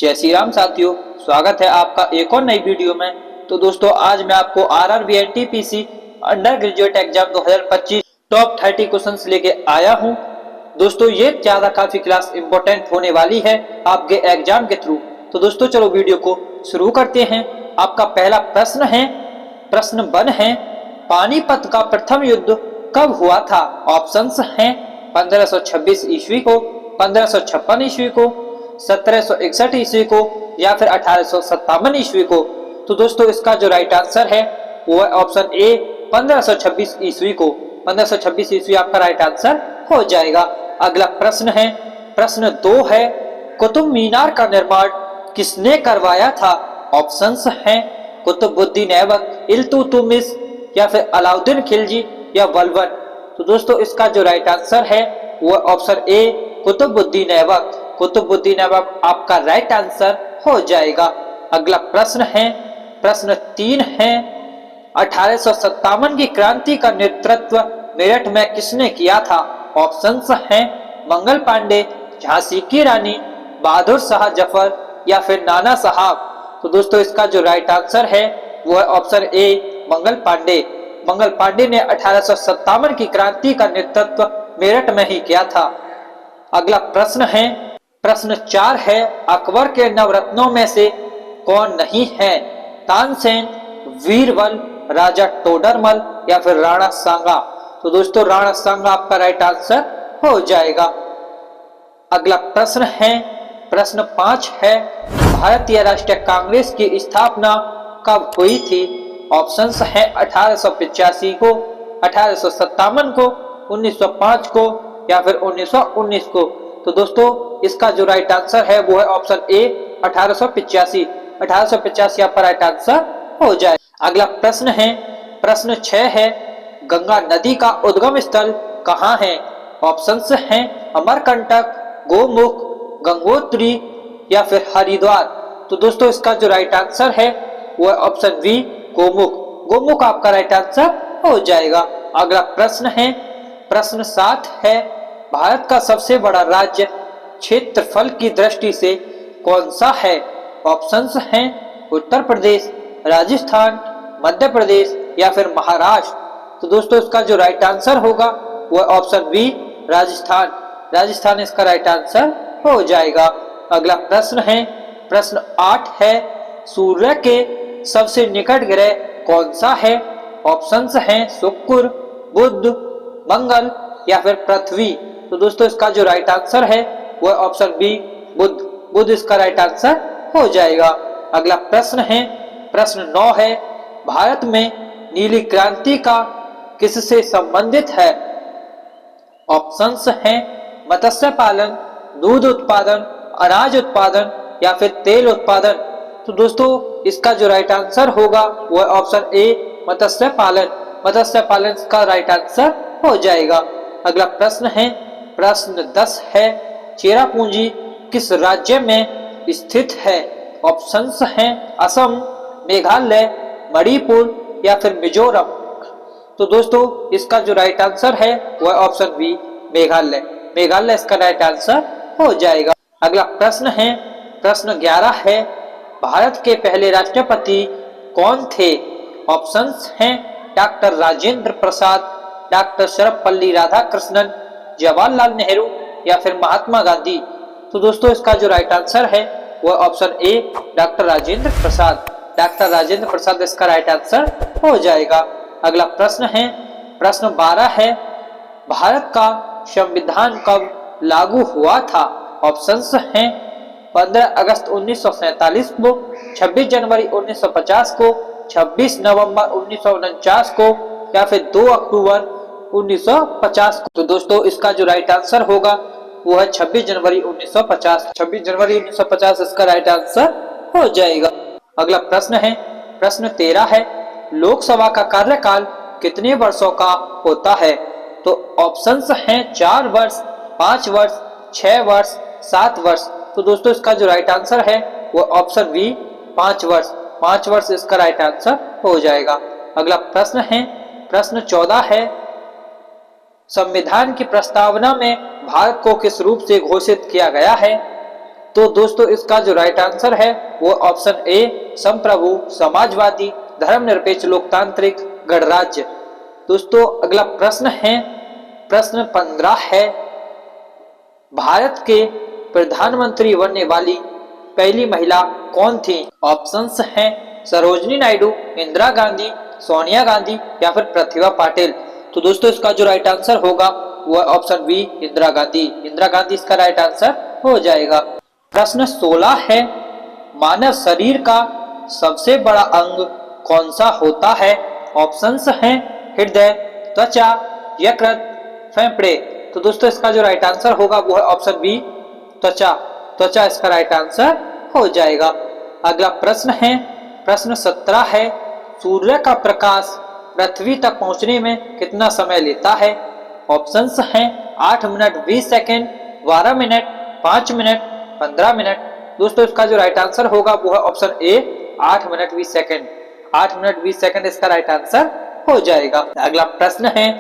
जय श्री राम साथियों, स्वागत है आपका एक और नई वीडियो में। तो दोस्तों आज मैं आपको RRB NTPC under graduate exam 2025 top 30 questions लेके आया हूं। दोस्तों ये ज्यादा काफी क्लास इंपॉर्टेंट होने वाली है आपके एग्जाम के थ्रू। तो दोस्तों चलो वीडियो को शुरू करते हैं। आपका पहला प्रश्न है, प्रश्न 1 है, पानीपत का प्रथम युद्ध कब हुआ था? ऑप्शंस हैं 1526 ईस्वी को, 1556 ईस्वी को, 1761 ईस्वी को या फिर 1857 ईस्वी को। तो दोस्तों इसका जो राइट आंसर है वो है ऑप्शन ए 1526 ईस्वी को। 1526 ईस्वी आपका राइट आंसर हो जाएगा। अगला प्रश्न है, प्रश्न 2 है, कुतुब मीनार का निर्माण किसने करवाया था? ऑप्शंस हैं कुतुबुद्दीन ऐबक, इल्तुतमिश या फिर अलाउद्दीन खिलजी या बलबन। तो दोस्तों इसका जो राइट आंसर है वो ऑप्शन ए कुतुबुद्दीन ऐबक। कुतुबुद्दीन ऐबक आपका राइट आंसर हो जाएगा। अगला प्रश्न है, प्रश्न 3 है, 1857 की क्रांति का नेतृत्व मेरठ में किसने किया था? ऑप्शंस हैं मंगल पांडे, झांसी की रानी, बहादुर शाह जफर या फिर नाना साहब। तो दोस्तों इसका जो राइट आंसर है वो है ऑप्शन ए मंगल पांडे। मंगल पांडे ने 1857 की क्रांति का नेतृत्व मेरठ में ही किया था। अगला प्रश्न है, प्रश्न 4 है, अकबर के नवरत्नों में से कौन नहीं है? तानसेन, वीरबल, राजा टोडरमल या फिर राणा सांगा। तो दोस्तों राणा सांगा आपका राइट आंसर हो जाएगा। अगला प्रश्न है, प्रश्न 5 है, भारतीय राष्ट्रीय कांग्रेस की स्थापना कब हुई थी? ऑप्शंस हैं 1885 को, 1857 को, 1905 को या फिर 1919 को। तो दोस्तों इसका जो राइट आंसर है वो है ऑप्शन ए 1885। 1885 आपका राइट आंसर हो जाए। अगला प्रश्न है, प्रश्न 6 है, गंगा नदी का उद्गम स्थल कहाँ है? ऑप्शंस हैं अमरकंटक, गोमुख, गंगोत्री या फिर हरिद्वार। तो दोस्तों इसका जो राइट आंसर है वो है ऑप्शन बी गोमुख। गोमुख आपका राइट आंसर हो जाएगा। अगला प्रश्न है, प्रश्न 7 है, भारत का सबसे बड़ा राज्य क्षेत्रफल की दृष्टि से कौन सा है? ऑप्शंस हैं उत्तर प्रदेश, राजस्थान, मध्य प्रदेश या फिर महाराष्ट्र। तो दोस्तों इसका जो राइट आंसर होगा वो ऑप्शन बी राजस्थान। राजस्थान इसका राइट आंसर हो जाएगा। अगला प्रश्न है, प्रश्न 8 है, सूर्य के सबसे निकट ग्रह कौन सा है? ऑप्शंस हैं शुक्र, बुध, मंगल या फिर पृथ्वी। तो दोस्तों इसका जो राइट आंसर है वो ऑप्शन बी बुध। बुध इसका राइट आंसर हो जाएगा। अगला प्रश्न है, प्रश्न 9 है, भारत में नीली क्रांति का किससे संबंधित है? ऑप्शंस हैं मत्स्य पालन, दूध उत्पादन, अनाज उत्पादन या फिर तेल उत्पादन। तो दोस्तों इसका जो राइट आंसर होगा वो ऑप्शन ए मत्स्य पालन। मत्स्य पालन का राइट आंसर हो जाएगा। अगला प्रश्न है, प्रश्न 10 है, चेरापूंजी किस राज्य में स्थित है? ऑप्शंस हैं असम, मेघालय, मणिपुर या फिर मिजोरम। तो दोस्तों इसका जो राइट आंसर है वह ऑप्शन बी मेघालय। मेघालय इसका राइट आंसर हो जाएगा। अगला प्रश्न है, प्रश्न 11 है, भारत के पहले राष्ट्रपति कौन थे? ऑप्शंस हैं डॉक्टर राजेंद्र प्रसाद, डॉक्टर सर्वपल्ली राधाकृष्णन, जवाहरलाल नेहरू या फिर महात्मा गांधी। तो दोस्तों इसका जो राइट आंसर है वह option A doctor Rajendra Prasad. Doctor Rajendra Prasad इसका राइट आंसर हो जाएगा। अगला प्रश्न है, प्रश्न 12 है, भारत का संविधान कब लागू हुआ था? ऑप्शंस हैं 15 अगस्त 1947 को, 26 जनवरी 1950 को, 26 नवंबर 1949 को या फिर 2 अक्टूबर 1950 को। तो दोस्तों इसका जो राइट आंसर होगा वो है 26 जनवरी 1950। 26 जनवरी 1950 इसका राइट आंसर हो जाएगा। अगला प्रश्न है, प्रश्न 13 है, लोकसभा का कार्यकाल कितने वर्षों का होता है? तो ऑप्शंस हैं 4 वर्ष, 5 वर्ष, 6 वर्ष, 7 वर्ष। तो दोस्तों इसका जो राइट आंसर है वो ऑप्शन बी 5 वर्ष। 5 वर्ष इसका राइट आंसर हो जाएगा। अगला प्रश्न है, प्रश्न 14 है, संविधान की प्रस्तावना में भारत को किस रूप से घोषित किया गया है? तो दोस्तों इसका जो राइट आंसर है वो ऑप्शन ए संप्रभु, समाजवादी, धर्मनिरपेक्ष, लोकतांत्रिक, गणराज्य। दोस्तों अगला प्रश्न है, प्रश्न 15 है, भारत के प्रधानमंत्री बनने वाली पहली महिला कौन थी? ऑप्शंस हैं सरोजनी नायडू, इंदिरा गांधी, सोनिया गांधी या फिर प्रतिभा पाटिल। तो दोस्तों इसका जो राइट आंसर होगा वो ऑप्शन बी इंदिरा गांधी। इंदिरा गांधी इसका राइट आंसर हो जाएगा। प्रश्न 16 है, मानव शरीर का सबसे बड़ा अंग कौन सा होता है? ऑप्शंस हैं हृदय, त्वचा, यकृत, फेफड़े। तो दोस्तों इसका जो राइट आंसर होगा वो है ऑप्शन बी त्वचा। त्वचा इसका राइट आंसर हो जाएगा। अगला प्रश्न है, प्रश्न 17 है, सूर्य का प्रकाश पृथ्वी तक पहुंचने में कितना समय लेता है? ऑप्शंस हैं 8 minute 20 second, 12 minute, 5 minute, 15 minute. दोस्तों इसका जो राइट आंसर होगा वो है option A 8 minute 20 second. 8 minute 20 second इसका राइट आंसर हो जाएगा। अगला प्रश्न है,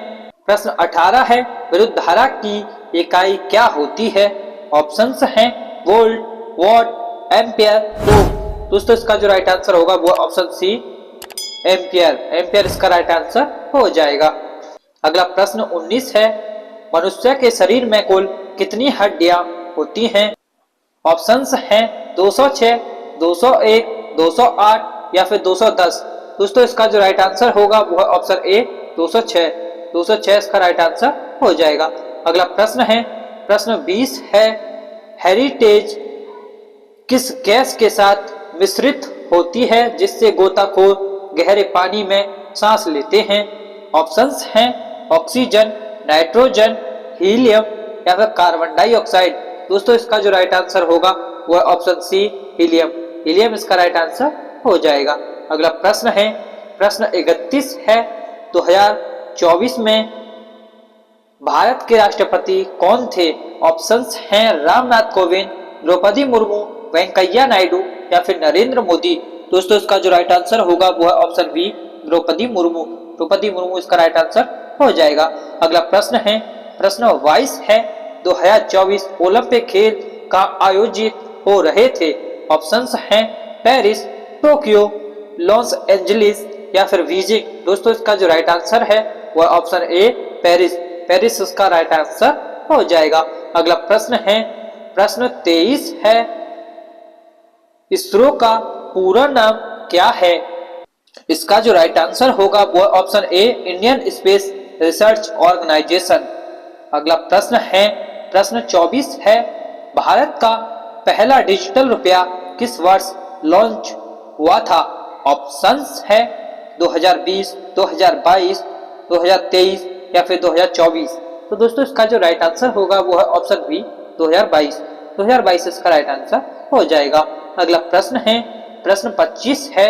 प्रश्न 18 है, विद्युत धारा की इकाई क्या होती है? ऑप्शंस हैं वोल्ट, वॉट, एम्पियर, ओम। दोस्तों इसका जो राइट आंसर होगा वो ऑप्शन सी एम्पियर। एम्पियर इसका राइट आंसर हो जाएगा। अगला प्रश्न 19 है, मनुष्य के शरीर में कुल कितनी हड्डियां होती हैं? ऑप्शंस हैं 206, 201, 208 या फिर 210। दोस्तों इसका जो राइट आंसर होगा वो है ऑप्शन ए 206। 206 इसका राइट आंसर हो जाएगा। अगला प्रश्न है, प्रश्न 20 है, हेरिटेज किस गैस के साथ मिश्रित होती है जिससे गोताखोर गहरे पानी में सांस लेते हैं? ऑप्शंस हैं ऑक्सीजन, नाइट्रोजन, हीलियम या फिर कार्बन डाइऑक्साइड। दोस्तों इसका जो राइट आंसर होगा वह ऑप्शन सी हीलियम। हीलियम इसका राइट आंसर हो जाएगा। अगला प्रश्न है, प्रश्न 31 है, 2024 में भारत के राष्ट्रपति कौन थे? ऑप्शंस हैं रामनाथ कोविंद, द्रौपदी मुर्मू, वेंकैया नायडू या फिर नरेंद्र मोदी। दोस्तों इसका जो राइट आंसर होगा वो है ऑप्शन बी द्रौपदी मुर्मू। द्रौपदी मुर्मू इसका राइट आंसर हो जाएगा। अगला प्रश्न है, प्रश्न 22 है, 2024 ओलंपिक खेल का आयोजित हो रहे थे। ऑप्शंस हैं पेरिस, टोक्यो, लॉस एंजलिस या फिर बीजिंग। दोस्तों इसका जो राइट आंसर है वह ऑप्शन ए पेरिस। पेरिस इसका राइट आंसर हो जाएगा। अगला प्रश्न है, प्रश्न 23 है, इसरो का पूरा नाम क्या है? इसका जो राइट आंसर होगा वो option A Indian space research organisation. अगला प्रश्न है, प्रश्न 24 है, भारत का पहला डिजिटल रुपया किस वर्ष लॉन्च हुआ था? ऑप्शंस है 2020, 2022, 2023 या फिर 2024। तो दोस्तों इसका जो राइट आंसर होगा वो है ऑप्शन बी 2022। 2022 इसका राइट आंसर हो जाएगा। अगला प्रश्न है, प्रश्न 25 है,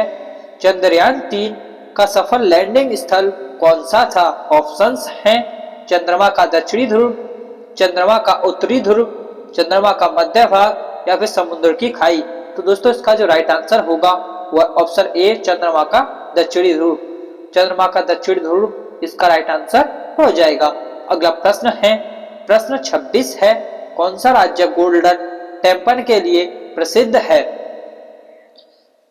चंद्रयान 3 का सफल लैंडिंग स्थल कौन सा था? ऑप्शंस हैं चंद्रमा का दक्षिणी ध्रुव, चंद्रमा का उत्तरी ध्रुव, चंद्रमा का मध्य भाग या फिर समुद्र की खाई। तो दोस्तों इसका जो राइट आंसर होगा वह ऑप्शन ए चंद्रमा का दक्षिणी ध्रुव। चंद्रमा का दक्षिणी ध्रुव इसका राइट आंसर हो जाएगा। अगला प्रश्न है, प्रश्न 26 है, कौन सा राज्य गोल्डन टेम्पल के लिए प्रसिद्ध है?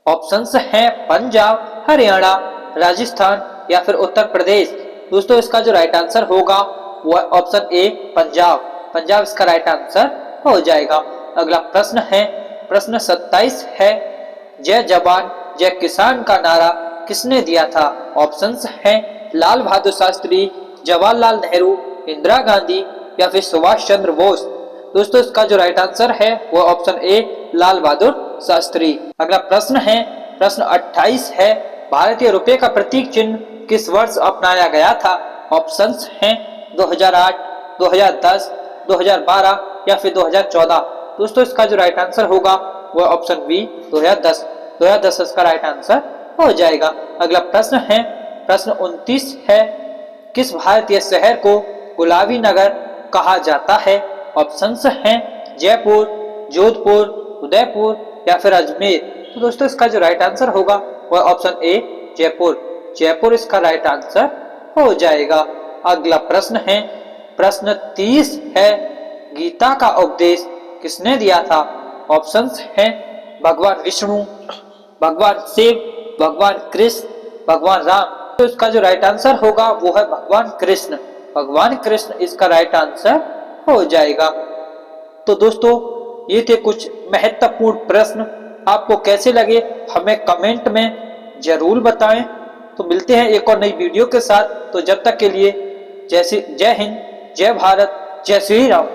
ऑप्शंस हैं पंजाब, हरियाणा, राजस्थान या फिर उत्तर प्रदेश। दोस्तों इसका जो राइट आंसर होगा वह ऑप्शन ए पंजाब। पंजाब इसका राइट आंसर हो जाएगा। अगला प्रश्न है, प्रश्न 27 है, जय जवान जय किसान का नारा किसने दिया था? ऑप्शंस हैं लाल बहादुर शास्त्री, जवाहरलाल नेहरू, इंदिरा गांधी या फिर सुभाष चंद्र बोस। दोस्तों इसका जो राइट आंसर है वो ऑप्शन ए लाल बहादुर शास्त्री। अगला प्रश्न है, प्रश्न 28 है, भारतीय रुपये का प्रतीक चिन्ह किस वर्ष अपनाया गया था? ऑप्शंस हैं 2008, 2010, 2012 या फिर 2014। दोस्तों इसका जो राइट आंसर होगा वह ऑप्शन बी 2010। 2010 इसका राइट आंसर हो जाएगा। अगला प्रश्न है, प्रश्न 29 है, किस भारतीय शहर को गुलाबी नगर कहा जाता है? ऑप्शंस हैं जयपुर, जोधपुर, उदयपुर या फिर अजमेर। तो दोस्तों इसका जो राइट आंसर होगा वह ऑप्शन ए जयपुर। जयपुर इसका राइट आंसर हो जाएगा। अगला प्रश्न है, प्रश्न 30 है, गीता का उपदेश किसने दिया था? ऑप्शंस हैं भगवान विष्णु, भगवान शिव, भगवान कृष्ण, भगवान राम। तो इसका जो राइट आंसर होगा वो है भगवान कृष्ण। भगवान कृष्ण इसका राइट आंसर हो जाएगा। तो दोस्तों ये थे कुछ महत्वपूर्ण प्रश्न। आपको कैसे लगे हमें कमेंट में जरूर बताएं। तो मिलते हैं एक और नई वीडियो के साथ। तो जब तक के लिए जय हिंद, जय भारत, जय श्री राम।